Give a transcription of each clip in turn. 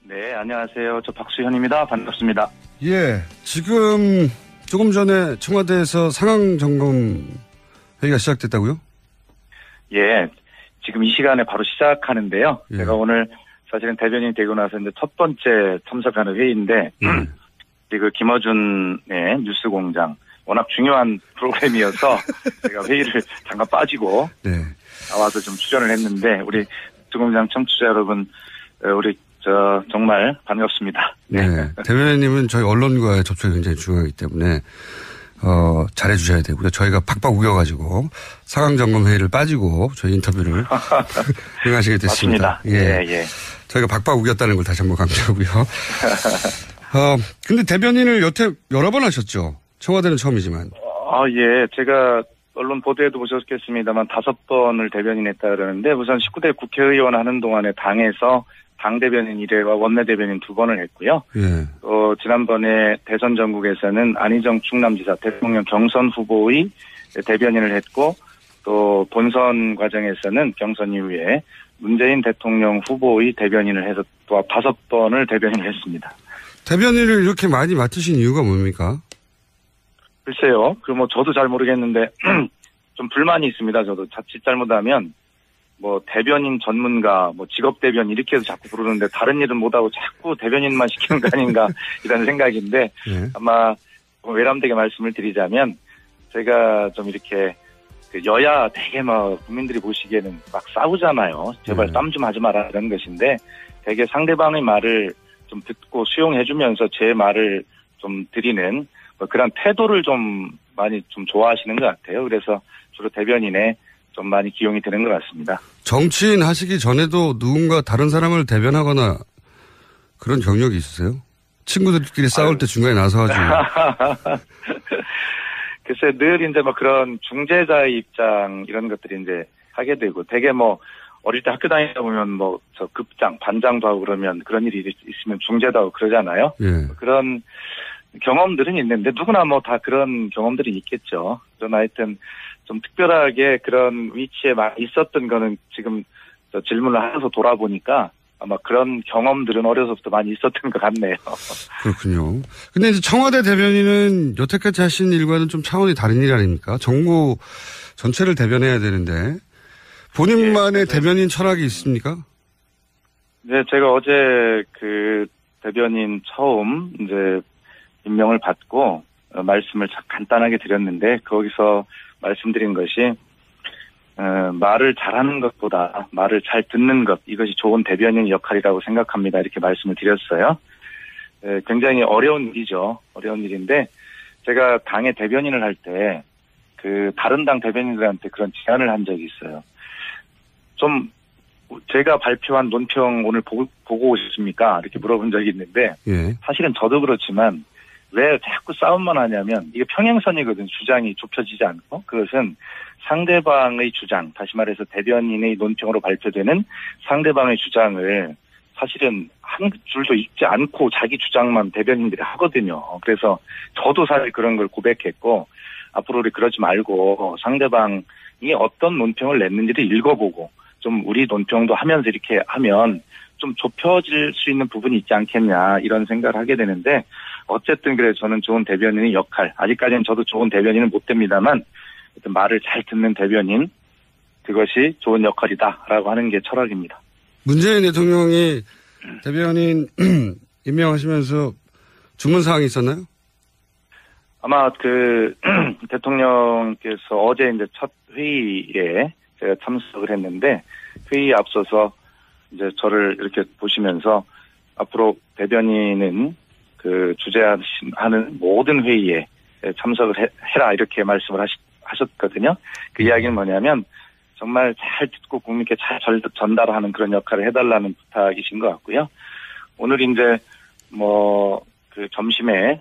네, 안녕하세요. 저 박수현입니다. 반갑습니다. 예, 지금 조금 전에 청와대에서 상황 점검 회의가 시작됐다고요? 예, 지금 이 시간에 바로 시작하는데요. 예. 제가 오늘 사실은 대변인 되고 나서 이제 첫 번째 참석하는 회의인데, 그 김어준의 뉴스공장 워낙 중요한 프로그램이어서 제가 회의를 잠깐 빠지고 나와서 좀 출연을 했는데, 우리 뉴스공장 청취자 여러분, 우리 정말 반갑습니다. 네. 대변인님은 저희 언론과의 접촉이 굉장히 중요하기 때문에 잘해주셔야 되고요. 저희가 팍팍 우겨가지고 상황점검 회의를 빠지고 저희 인터뷰를 응하시게 됐습니다. 맞습니다. 예. 저희가 팍팍 우겼다는 걸 다시 한번 강조하고요. 근데 대변인을 여태 여러 번 하셨죠? 청와대는 처음이지만. 예. 제가 언론 보도에도 보셨겠습니다만 5번을 대변인했다 그러는데 우선 19대 국회의원 하는 동안에 당에서 당대변인 1회와 원내대변인 2번을 했고요. 예. 지난번에 대선 전국에서는 안희정 충남지사 대통령 경선 후보의 대변인을 했고 또 본선 과정에서는 경선 이후에 문재인 대통령 후보의 대변인을 해서 또 5번을 대변인을 했습니다. 대변인을 이렇게 많이 맡으신 이유가 뭡니까? 글쎄요. 저도 잘 모르겠는데 좀 불만이 있습니다. 저도 자칫 잘못하면 대변인 전문가, 직업 대변인 이렇게 해서 자꾸 부르는데 다른 일은 못하고 자꾸 대변인만 시키는 거 아닌가 이런 생각인데 아마 외람되게 말씀을 드리자면 제가 좀 이렇게 여야 되게 국민들이 보시기에는 막 싸우잖아요. 제발 땀 좀 하지 마라 이런 것인데 되게 상대방의 말을 좀 듣고 수용해주면서 제 말을 좀 드리는 그런 태도를 좀 많이 좀 좋아하시는 것 같아요. 그래서 주로 대변인에 좀 많이 기용이 되는 것 같습니다. 정치인 하시기 전에도 누군가 다른 사람을 대변하거나 그런 경력이 있으세요? 친구들끼리 싸울 때 중간에 나서가지고. 글쎄, 늘 이제 그런 중재자의 입장 이런 것들이 이제 하게 되고 되게 어릴 때 학교 다니다 보면 저 급장, 반장도 하고 그러면 그런 일이 있으면 중재도 하고 그러잖아요. 예. 그런 경험들은 있는데 누구나 다 그런 경험들이 있겠죠. 그러나 하여튼 좀 특별하게 그런 위치에 많이 있었던 거는 지금 질문을 하면서 돌아보니까 아마 그런 경험들은 어려서부터 많이 있었던 것 같네요. 그렇군요. 근데 이제 청와대 대변인은 여태까지 하신 일과는 좀 차원이 다른 일 아닙니까? 정부 전체를 대변해야 되는데 본인만의 대변인 철학이 있습니까? 네, 제가 어제 그 대변인 처음 이제 임명을 받고 말씀을 간단하게 드렸는데 거기서 말씀드린 것이 말을 잘하는 것보다 말을 잘 듣는 것 이것이 좋은 대변인 역할이라고 생각합니다. 이렇게 말씀을 드렸어요. 굉장히 어려운 일이죠. 어려운 일인데 제가 당의 대변인을 할 때 그 다른 당 대변인들한테 그런 제안을 한 적이 있어요. 좀 제가 발표한 논평 오늘 보고 오셨습니까? 이렇게 물어본 적이 있는데 사실은 저도 그렇지만 왜 자꾸 싸움만 하냐면 이게 평행선이거든. 주장이 좁혀지지 않고 그것은 상대방의 주장 다시 말해서 대변인의 논평으로 발표되는 상대방의 주장을 사실은 한 줄도 읽지 않고 자기 주장만 대변인들이 하거든요. 그래서 저도 사실 그런 걸 고백했고 앞으로 우리 그러지 말고 상대방이 어떤 논평을 냈는지를 읽어보고 좀 우리 논평도 하면서 이렇게 하면 좀 좁혀질 수 있는 부분이 있지 않겠냐 이런 생각을 하게 되는데 어쨌든 그래 저는 좋은 대변인의 역할 아직까지는 저도 좋은 대변인은 못 됩니다만 말을 잘 듣는 대변인 그것이 좋은 역할이다라고 하는 게 철학입니다. 문재인 대통령이 대변인 임명하시면서 주문사항이 있었나요? 아마 대통령께서 어제 이제 첫 회의에 제가 참석을 했는데 회의에 앞서서 이제 저를 이렇게 보시면서 앞으로 대변인은 주재하는 모든 회의에 참석을 해라 이렇게 말씀을 하셨거든요. 그 이야기는 뭐냐면 정말 잘 듣고 국민께 잘 전달하는 그런 역할을 해달라는 부탁이신 것 같고요. 오늘 이제 점심에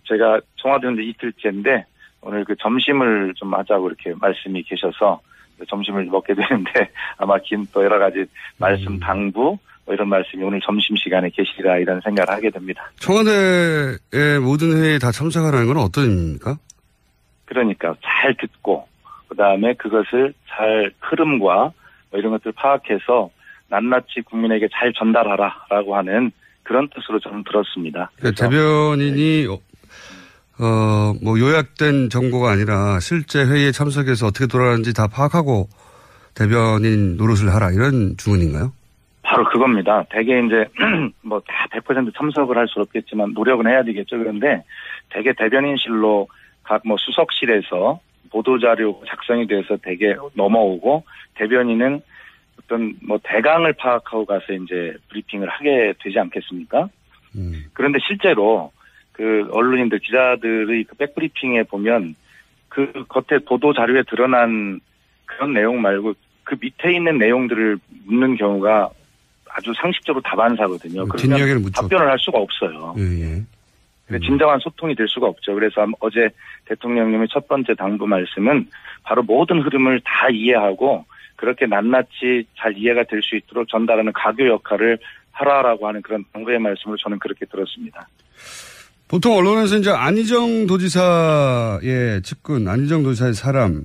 제가 청와대 온 이틀째인데 오늘 점심을 좀 하자고 이렇게 말씀이 계셔서 점심을 먹게 되는데 아마 또 여러 가지 말씀 당부 이런 말씀이 오늘 점심시간에 계시리라 이런 생각을 하게 됩니다. 청와대의 모든 회의에 다 참석하라는 건 어떤 의미입니까? 그러니까 잘 듣고 그다음에 그것을 잘 흐름과 이런 것들을 파악해서 낱낱이 국민에게 잘 전달하라라고 하는 그런 뜻으로 저는 들었습니다. 그러니까 대변인이 뭐 요약된 정보가 아니라 실제 회의에 참석해서 어떻게 돌아가는지 다 파악하고 대변인 노릇을 하라 이런 주문인가요? 바로 그겁니다. 대개 이제 뭐 다 100% 참석을 할 수 없겠지만 노력은 해야 되겠죠. 그런데 대개 대변인실로 각 뭐 수석실에서 보도자료 작성이 돼서 대개 넘어오고 대변인은 어떤 뭐 대강을 파악하고 가서 이제 브리핑을 하게 되지 않겠습니까? 그런데 실제로 그 언론인들 기자들의 그 백브리핑에 보면 그 겉에 보도자료에 드러난 그런 내용 말고 그 밑에 있는 내용들을 묻는 경우가 아주 상식적으로 다반사거든요. 그러면 답변을 할 수가 없어요. 예. 진정한 소통이 될 수가 없죠. 그래서 어제 대통령님의 첫 번째 당부 말씀은 바로 모든 흐름을 다 이해하고 그렇게 낱낱이 잘 이해가 될 수 있도록 전달하는 가교 역할을 하라라고 하는 그런 당부의 말씀을 저는 그렇게 들었습니다. 보통 언론에서 이제 안희정 도지사의 측근, 안희정 도지사의 사람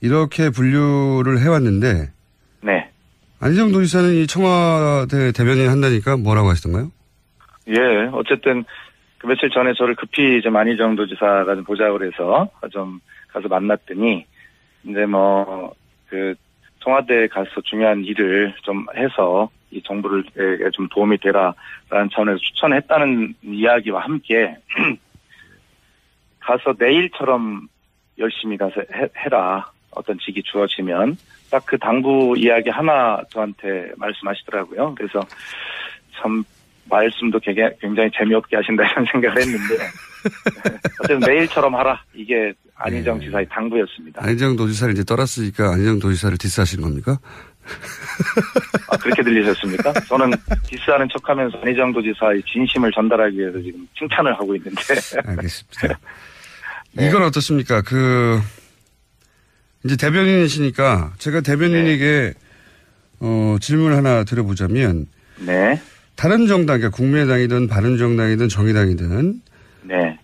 이렇게 분류를 해왔는데, 네. 안희정 도지사는 이 청와대 대변인 한다니까 뭐라고 하시던가요? 예, 어쨌든 그 며칠 전에 저를 급히 좀 안희정 도지사가 좀 보자고 그래서 좀 가서 만났더니 이제 뭐 그 청와대에 가서 중요한 일을 좀 해서 이 정부를 좀 도움이 되라라는 차원에서 추천했다는 이야기와 함께 가서 내일처럼 열심히 가서 해라. 어떤 직이 주어지면 딱 그 당부 이야기 하나 저한테 말씀하시더라고요. 그래서 참 말씀도 굉장히 재미없게 하신다 이런 생각을 했는데 어쨌든 내일처럼 하라. 이게 안희정 지사의 당부였습니다. 안희정 도지사를 이제 떠났으니까 안희정 도지사를 디스하신 겁니까? 아, 그렇게 들리셨습니까? 저는 디스하는 척하면서 안희정 도지사의 진심을 전달하기 위해서 지금 칭찬을 하고 있는데. 알겠습니다. 네. 이건 어떻습니까? 이제 대변인이시니까 제가 대변인에게 질문을 하나 드려보자면, 네. 다른 정당, 그러니까 국민의당이든 바른정당이든 정의당이든, 네.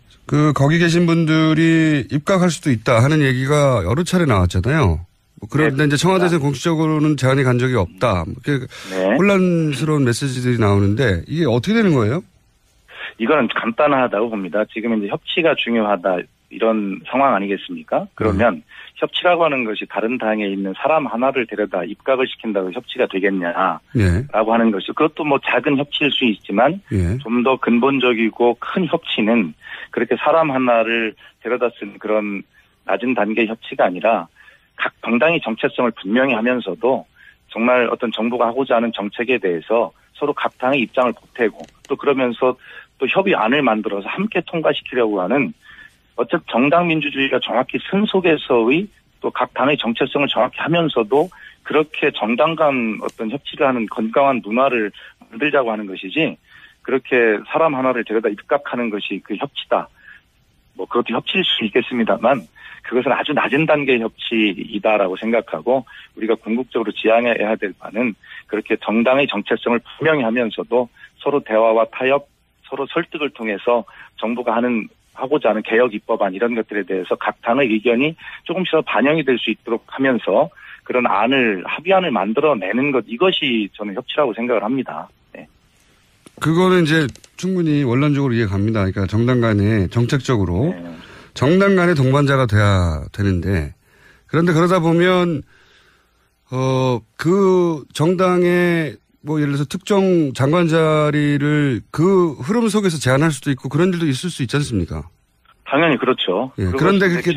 거기 계신 분들이 입각할 수도 있다 하는 얘기가 여러 차례 나왔잖아요. 그런데 네, 이제 청와대에서 공식적으로는 제안이 간 적이 없다. 네. 혼란스러운 메시지들이 나오는데 이게 어떻게 되는 거예요? 이거는 간단하다고 봅니다. 지금 이제 협치가 중요하다 이런 상황 아니겠습니까? 그러면 협치라고 하는 것이 다른 당에 있는 사람 하나를 데려다 입각을 시킨다고 협치가 되겠냐라고 네. 하는 것이 그것도 뭐 작은 협치일 수 있지만 네. 좀 더 근본적이고 큰 협치는 그렇게 사람 하나를 데려다 쓰는 그런 낮은 단계의 협치가 아니라 각 정당이 정체성을 분명히 하면서도 정말 어떤 정부가 하고자 하는 정책에 대해서 서로 각 당의 입장을 보태고 또 그러면서 또 협의안을 만들어서 함께 통과시키려고 하는 어쨌든 정당 민주주의가 정확히 선 속에서의 또 각 당의 정체성을 정확히 하면서도 그렇게 정당 간 어떤 협치를 하는 건강한 문화를 만들자고 하는 것이지 그렇게 사람 하나를 데려다 입각하는 것이 그 협치다. 뭐 그것도 협치일 수 있겠습니다만 그것은 아주 낮은 단계의 협치이다라고 생각하고 우리가 궁극적으로 지향해야 될 바는 그렇게 정당의 정체성을 분명히 하면서도 서로 대화와 타협, 서로 설득을 통해서 정부가 하고자 하는 개혁 입법안 이런 것들에 대해서 각 당의 의견이 조금씩 더 반영이 될 수 있도록 하면서 그런 합의안을 만들어내는 것 이것이 저는 협치라고 생각을 합니다. 네. 그거는 이제 충분히 원론적으로 이해갑니다. 그러니까 정당 간에 정책적으로 네. 정당 간의 동반자가 돼야 되는데 그런데 그러다 보면 그 정당의 뭐 예를 들어서 특정 장관 자리를 그 흐름 속에서 제안할 수도 있고 그런 일도 있을 수 있지 않습니까? 당연히 그렇죠. 예, 그런데 그렇게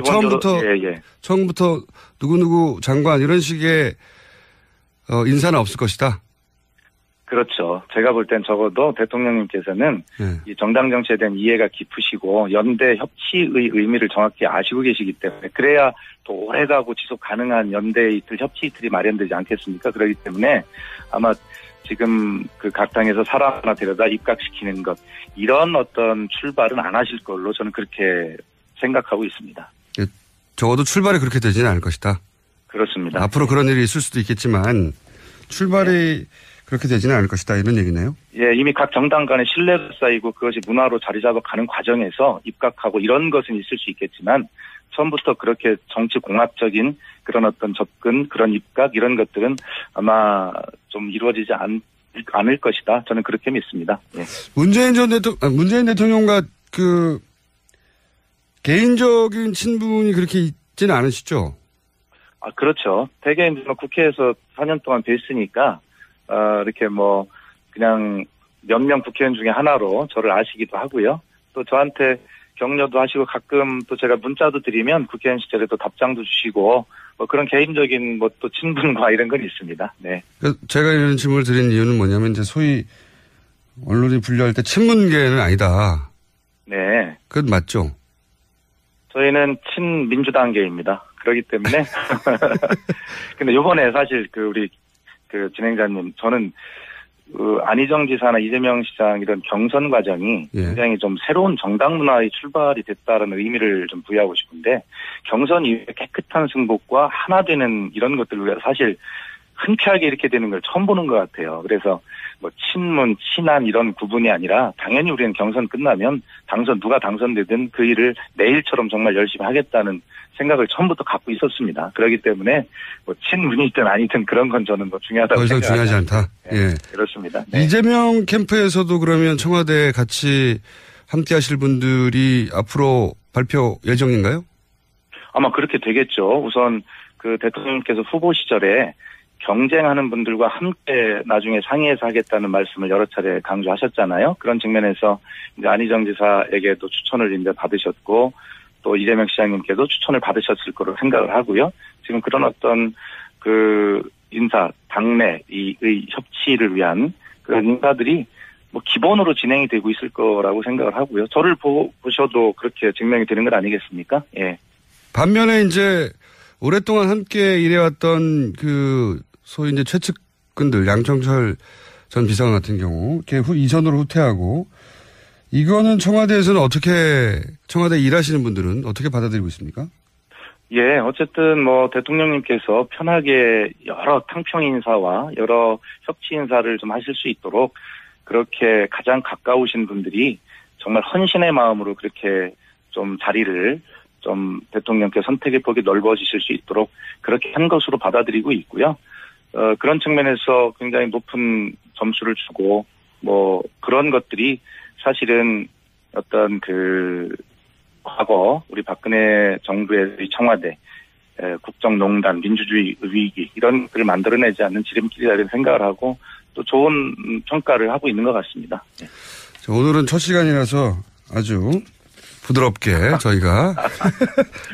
처음부터 누구누구 장관 이런 식의 인사는 없을 것이다. 그렇죠. 제가 볼 땐 적어도 대통령님께서는 이 정당 정치에 대한 이해가 깊으시고 연대 협치의 의미를 정확히 아시고 계시기 때문에 그래야 또 오래가고 지속 가능한 연대 이틀 협치 이틀이 마련되지 않겠습니까? 그렇기 때문에 아마 지금 그 각 당에서 사람 하나 데려다 입각시키는 것 이런 어떤 출발은 안 하실 걸로 저는 그렇게 생각하고 있습니다. 예, 적어도 출발이 그렇게 되지는 않을 것이다. 그렇습니다. 앞으로 그런 일이 있을 수도 있겠지만 출발이 그렇게 되지는 않을 것이다 이런 얘기네요. 예, 이미 각 정당 간에 신뢰가 쌓이고 그것이 문화로 자리 잡아가는 과정에서 입각하고 이런 것은 있을 수 있겠지만 처음부터 그렇게 정치 공학적인 그런 어떤 접근, 그런 입각 이런 것들은 아마 좀 이루어지지 않을 것이다. 저는 그렇게 믿습니다. 예. 문재인 대통령과 그 개인적인 친분이 그렇게 있지는 않으시죠? 아, 그렇죠. 대개 이제 국회에서 4년 동안 뵀으니까 이렇게 뭐 그냥 몇 명 국회의원 중에 하나로 저를 아시기도 하고요. 또 저한테 격려도 하시고 가끔 또 제가 문자도 드리면 국회의원 시절에 또 답장도 주시고 뭐 그런 개인적인 뭐 또 친분과 이런 건 있습니다. 네. 제가 이런 질문을 드린 이유는 뭐냐면 이제 소위 언론이 분류할 때 친문계는 아니다. 네. 그건 맞죠? 저희는 친민주당계입니다. 그렇기 때문에 근데 요번에 사실 우리 진행자님 저는 안희정 지사나 이재명 시장 이런 경선 과정이 굉장히 좀 새로운 정당 문화의 출발이 됐다는 의미를 좀 부여하고 싶은데 경선 이후에 깨끗한 승복과 하나 되는 이런 것들을 사실 흔쾌하게 이렇게 되는 걸 처음 보는 것 같아요. 그래서 뭐 친문, 친한 이런 구분이 아니라 당연히 우리는 경선 끝나면 누가 당선되든 그 일을 내일처럼 정말 열심히 하겠다는 생각을 처음부터 갖고 있었습니다. 그렇기 때문에 뭐 친문이든 아니든 그런 건 저는 뭐 중요하다고 생각합니다. 더 이상 중요하지 않다. 네, 예, 그렇습니다. 네. 이재명 캠프에서도 그러면 청와대에 같이 함께하실 분들이 앞으로 발표 예정인가요? 아마 그렇게 되겠죠. 우선 대통령께서 후보 시절에 경쟁하는 분들과 함께 나중에 상의해서 하겠다는 말씀을 여러 차례 강조하셨잖아요. 그런 측면에서 이제 안희정 지사에게도 추천을 이제 받으셨고 또 이재명 시장님께도 추천을 받으셨을 거로 생각을 하고요. 지금 그런 어떤 인사, 당내의 협치를 위한 그런 인사들이 뭐 기본으로 진행이 되고 있을 거라고 생각을 하고요. 저를 보셔도 그렇게 증명이 되는 것 아니겠습니까? 예. 반면에 이제 오랫동안 함께 일해왔던 소위 이제 최측근들, 양청철 전 비서관 같은 경우, 이전으로 후퇴하고, 이거는 청와대에서는 청와대 일하시는 분들은 어떻게 받아들이고 있습니까? 예, 어쨌든 뭐 대통령님께서 편하게 여러 탕평 인사와 여러 협치 인사를 좀 하실 수 있도록 그렇게 가장 가까우신 분들이 정말 헌신의 마음으로 그렇게 좀 자리를 좀 대통령께 선택의 폭이 넓어지실 수 있도록 그렇게 한 것으로 받아들이고 있고요. 그런 측면에서 굉장히 높은 점수를 주고 뭐 그런 것들이 사실은 어떤 과거 우리 박근혜 정부의 청와대 국정농단 민주주의 위기 이런 것들을 만들어내지 않는 지름길이라는 생각을 하고 또 좋은 평가를 하고 있는 것 같습니다. 네. 오늘은 첫 시간이라서 아주 부드럽게 저희가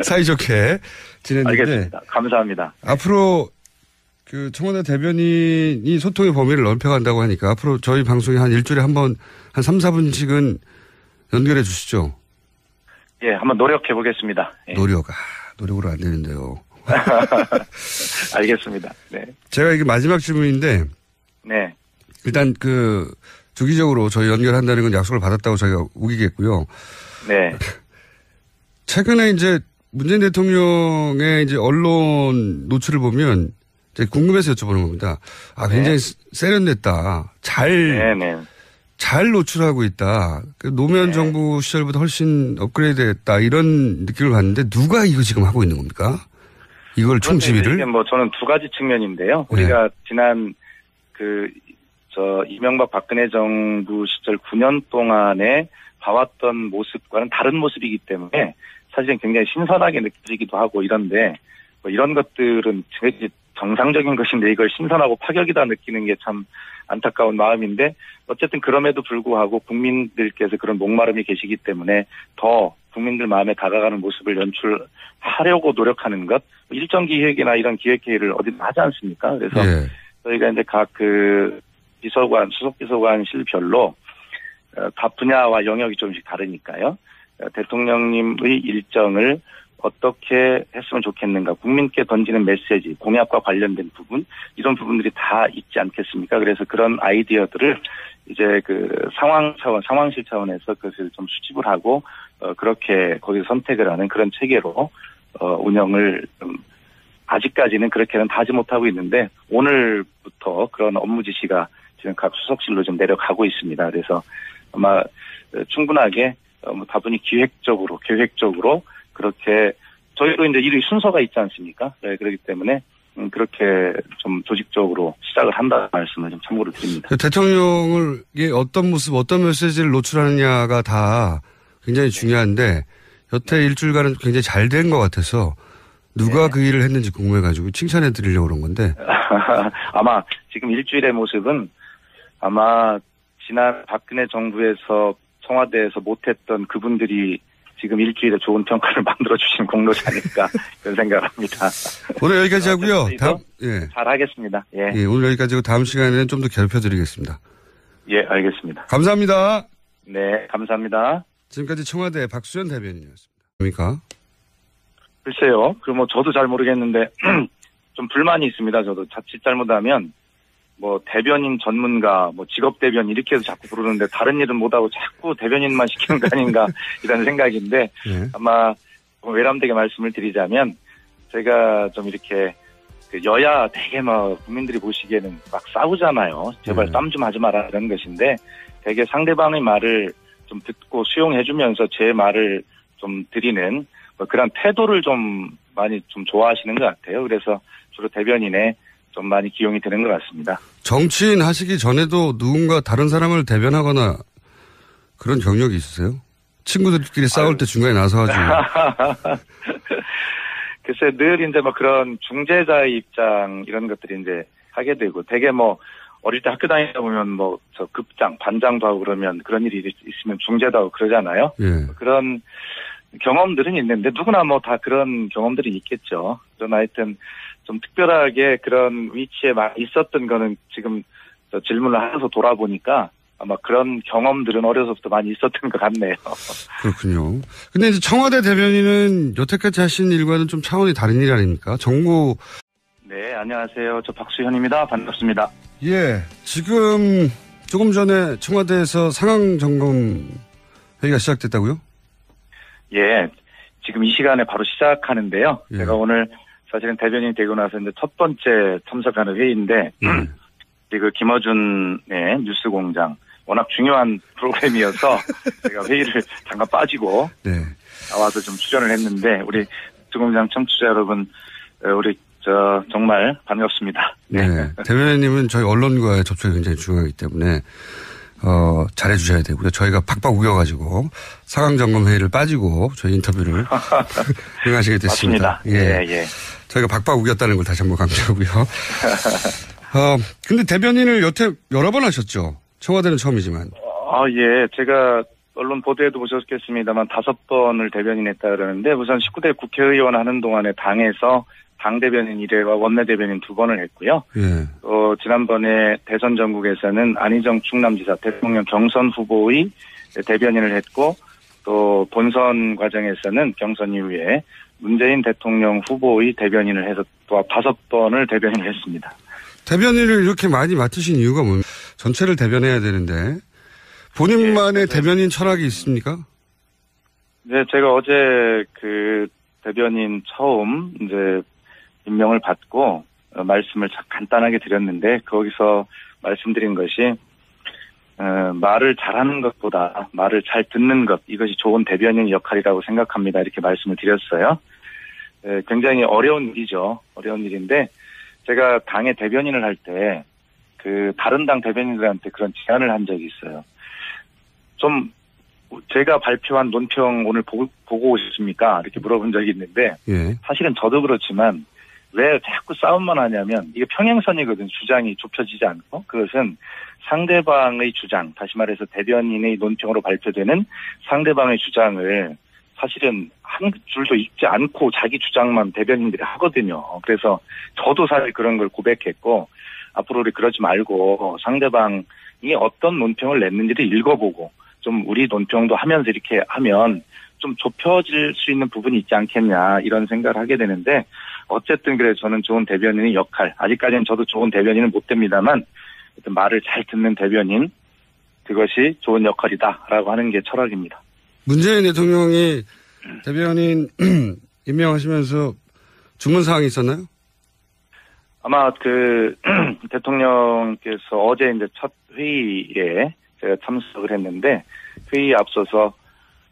사이좋게 지냈는데. 알겠습니다. 감사합니다. 앞으로 청와대 대변인이 소통의 범위를 넓혀간다고 하니까 앞으로 저희 방송에 한 일주일에 한 3, 4분씩은 연결해 주시죠. 예, 한번 노력해 보겠습니다. 예. 노력으로 안 되는데요. 알겠습니다. 네. 제가 이게 마지막 질문인데. 네. 일단 주기적으로 저희 연결한다는 건 약속을 받았다고 저희가 우기겠고요. 네. 최근에 이제 문재인 대통령의 이제 언론 노출을 보면 이제 궁금해서 여쭤보는 겁니다. 굉장히 세련됐다. 잘 노출하고 있다. 노무현 정부 시절보다 훨씬 업그레이드 했다. 이런 느낌을 받는데 누가 이거 지금 하고 있는 겁니까? 이걸 총지휘를? 이게 뭐 저는 두 가지 측면인데요. 우리가 지난 이명박 박근혜 정부 시절 9년 동안에 봐왔던 모습과는 다른 모습이기 때문에 사실은 굉장히 신선하게 느껴지기도 하고 이런데 뭐 이런 것들은 정상적인 것인데 이걸 신선하고 파격이다 느끼는 게 참 안타까운 마음인데 어쨌든 그럼에도 불구하고 국민들께서 그런 목마름이 계시기 때문에 더 국민들 마음에 다가가는 모습을 연출하려고 노력하는 것 일정 기획이나 이런 기획회의를 어디든 하지 않습니까? 그래서 저희가 이제 각 비서관, 수석비서관실별로 다 분야와 영역이 조금씩 다르니까요. 대통령님의 일정을 어떻게 했으면 좋겠는가, 국민께 던지는 메시지, 공약과 관련된 부분, 이런 부분들이 다 있지 않겠습니까? 그래서 그런 아이디어들을 이제 상황실 차원에서 그것을 좀 수집을 하고, 그렇게 거기서 선택을 하는 그런 체계로, 운영을 아직까지는 그렇게는 다 하지 못하고 있는데, 오늘부터 그런 업무 지시가 지금 각 수석실로 좀 내려가고 있습니다. 그래서 아마 충분하게 다분히 계획적으로 그렇게 저희도 이제 일의 순서가 있지 않습니까? 네, 그렇기 때문에 그렇게 좀 조직적으로 시작을 한다는 말씀을 좀 참고로 드립니다. 대통령을 어떤 모습, 어떤 메시지를 노출하느냐가 다 굉장히 중요한데 여태 일주일간은 굉장히 잘 된 것 같아서 누가 그 일을 했는지 궁금해가지고 칭찬해 드리려고 그런 건데. 아마 지금 일주일의 모습은 아마 지난 박근혜 정부에서 청와대에서 못했던 그분들이 지금 일주일에 좋은 평가를 만들어주신 공로지 아닐까 그런 생각을 합니다. 오늘 여기까지 하고요. 잘 하겠습니다. 예. 예, 오늘 여기까지 하고 다음 시간에는 좀 더 괴롭혀드리겠습니다. 예, 알겠습니다. 감사합니다. 네, 감사합니다. 지금까지 청와대 박수현 대변인이었습니다. 뭡니까? 글쎄요. 뭐 저도 잘 모르겠는데 좀 불만이 있습니다. 저도 자칫 잘못하면 뭐 대변인 전문가, 뭐 직업 대변인 이렇게 해서 자꾸 부르는데 다른 일은 못하고 자꾸 대변인만 시키는 거 아닌가 이런 생각인데 아마 외람되게 말씀을 드리자면 제가 좀 이렇게 여야 되게 막 국민들이 보시기에는 막 싸우잖아요. 제발 싸움 좀 하지 마라 이런 것인데 되게 상대방의 말을 좀 듣고 수용해주면서 제 말을 좀 드리는 뭐 그런 태도를 좀 많이 좀 좋아하시는 것 같아요. 그래서 주로 대변인에 좀 많이 기용이 되는 것 같습니다. 정치인 하시기 전에도 누군가 다른 사람을 대변하거나 그런 경력이 있으세요? 친구들끼리 싸울 때 중간에 나서가지고. 글쎄 늘 이제 뭐 그런 중재자의 입장 이런 것들이 이제 하게 되고 되게 뭐 어릴 때 학교 다니다 보면 뭐 저 급장, 반장도 하고 그러면 그런 일이 있으면 중재도 하고 그러잖아요. 예. 그런 경험들은 있는데 누구나 뭐 다 그런 경험들이 있겠죠. 그러나 하여튼 좀 특별하게 그런 위치에 막 있었던 거는 지금 질문을 하면서 돌아보니까 아마 그런 경험들은 어려서부터 많이 있었던 것 같네요. 그렇군요. 근데 이제 청와대 대변인은 여태까지 하신 일과는 좀 차원이 다른 일 아닙니까? 정부. 네, 안녕하세요. 저 박수현입니다. 반갑습니다. 예, 지금 조금 전에 청와대에서 상황 점검 회의가 시작됐다고요? 예, 지금 이 시간에 바로 시작하는데요. 예. 제가 오늘 사실은 대변인이 되고 나서 이제 첫 번째 참석하는 회의인데, 그 김어준의 뉴스공장 워낙 중요한 프로그램이어서 제가 회의를 잠깐 빠지고 나와서 좀 출연을 했는데 우리 뉴스공장 청취자 여러분, 우리 정말 반갑습니다. 네, 대변인님은 저희 언론과의 접촉이 굉장히 중요하기 때문에 잘해주셔야 되고요. 저희가 팍팍 우겨가지고 상황점검 회의를 빠지고 저희 인터뷰를 응하시게 됐습니다. 맞습니다. 예. 저희가 박박 우겼다는 걸 다시 한번 강조하고요. 근데 대변인을 여태 여러 번 하셨죠? 청와대는 처음이지만. 예. 제가 언론 보도에도 보셨겠습니다만 5번을 대변인했다 그러는데 우선 19대 국회의원 하는 동안에 당에서 당대변인 1회와 원내대변인 2번을 했고요. 예. 지난번에 대선 전국에서는 안희정 충남지사 대통령 경선 후보의 대변인을 했고 또 본선 과정에서는 경선 이후에 문재인 대통령 후보의 대변인을 해서 또 5번을 대변인을 했습니다. 대변인을 이렇게 많이 맡으신 이유가 뭡니까? 전체를 대변해야 되는데 본인만의 대변인 철학이 있습니까? 네, 제가 어제 그 대변인 처음 이제 임명을 받고 말씀을 간단하게 드렸는데 거기서 말씀드린 것이 말을 잘하는 것보다 말을 잘 듣는 것 이것이 좋은 대변인 역할이라고 생각합니다. 이렇게 말씀을 드렸어요. 굉장히 어려운 일이죠. 어려운 일인데 제가 당의 대변인을 할 때 그 다른 당 대변인들한테 그런 제안을 한 적이 있어요. 좀 제가 발표한 논평 오늘 보고 오셨습니까? 이렇게 물어본 적이 있는데 사실은 저도 그렇지만 왜 자꾸 싸움만 하냐면 이게 평행선이거든. 주장이 좁혀지지 않고 그것은 상대방의 주장 다시 말해서 대변인의 논평으로 발표되는 상대방의 주장을 사실은 한 줄도 읽지 않고 자기 주장만 대변인들이 하거든요. 그래서 저도 사실 그런 걸 고백했고 앞으로 우리 그러지 말고 상대방이 어떤 논평을 냈는지를 읽어보고 좀 우리 논평도 하면서 이렇게 하면 좀 좁혀질 수 있는 부분이 있지 않겠냐 이런 생각을 하게 되는데 어쨌든 그래 저는 좋은 대변인의 역할 아직까지는 저도 좋은 대변인은 못 됩니다만 말을 잘 듣는 대변인 그것이 좋은 역할이다라고 하는 게 철학입니다. 문재인 대통령이 대변인 임명하시면서 주문 사항이 있었나요? 아마 그 대통령께서 어제 이제 첫 회의에 제가 참석을 했는데 회의에 앞서서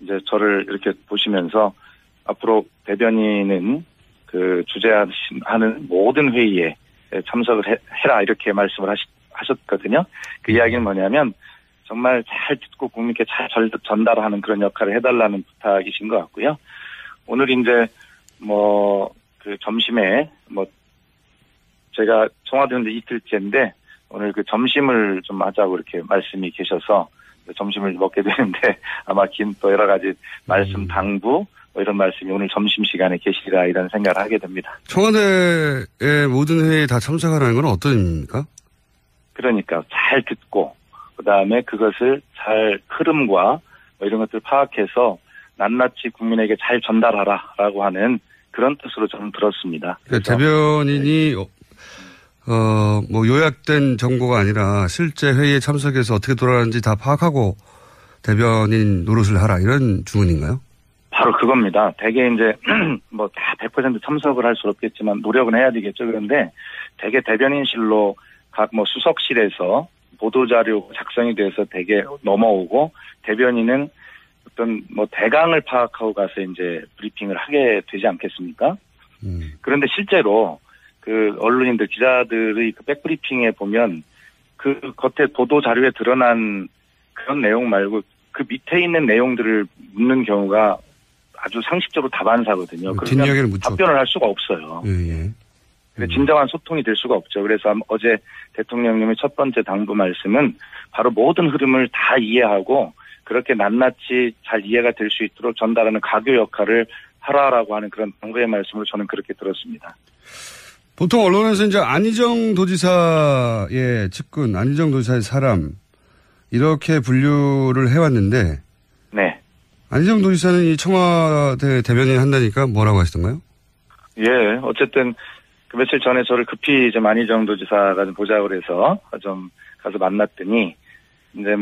이제 저를 이렇게 보시면서 앞으로 대변인은 그 주재하는 모든 회의에 참석을 해라 이렇게 말씀을 하셨거든요. 그 이야기는 뭐냐면 정말 잘 듣고 국민께 잘 전달하는 그런 역할을 해달라는 부탁이신 것 같고요. 오늘 이제 그 점심에 제가 청와대 온 지 이틀째인데 오늘 그 점심을 좀 하자고 이렇게 말씀이 계셔서 점심을 먹게 되는데 아마 긴 또 여러 가지 말씀 당부 이런 말씀이 오늘 점심시간에 계시리라 이런 생각을 하게 됩니다. 청와대의 모든 회의에 다 참석하라는 건 어떤 의미입니까? 그러니까 잘 듣고 그다음에 그것을 잘 흐름과 이런 것들을 파악해서 낱낱이 국민에게 잘 전달하라라고 하는 그런 뜻으로 저는 들었습니다. 그러니까 대변인이 요약된 정보가 아니라 실제 회의에 참석해서 어떻게 돌아가는지 다 파악하고 대변인 노릇을 하라 이런 주문인가요? 바로 그겁니다. 대개 이제 다 100% 참석을 할 수 없겠지만 노력은 해야 되겠죠. 그런데 대개 대변인실로 각 수석실에서 보도자료 작성이 돼서 대개 넘어오고 대변인은 어떤 대강을 파악하고 가서 이제 브리핑을 하게 되지 않겠습니까? 그런데 실제로 그 언론인들 기자들의 그 백브리핑에 보면 그 겉에 보도자료에 드러난 그런 내용 말고 그 밑에 있는 내용들을 묻는 경우가 아주 상식적으로 다반사거든요. 그러면 답변을 할 수가 없어요. 예. 진정한 소통이 될 수가 없죠. 그래서 어제 대통령님의 첫 번째 당부 말씀은 바로 모든 흐름을 다 이해하고 그렇게 낱낱이 잘 이해가 될 수 있도록 전달하는 가교 역할을 하라라고 하는 그런 당부의 말씀을 저는 그렇게 들었습니다. 보통 언론에서 이제 안희정 도지사의 측근, 안희정 도지사의 사람 이렇게 분류를 해왔는데, 네. 안희정 도지사는 이 청와대 대변인 한다니까 뭐라고 하시던가요? 예, 어쨌든 그 며칠 전에 저를 급히 좀 안희정 도지사가 좀 보자고 그래서 좀 가서 만났더니 이제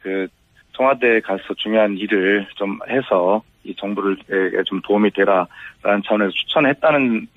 그 청와대에 가서 중요한 일을 좀 해서 이 정부를 좀 도움이 되라라는 차원에서 추천했다는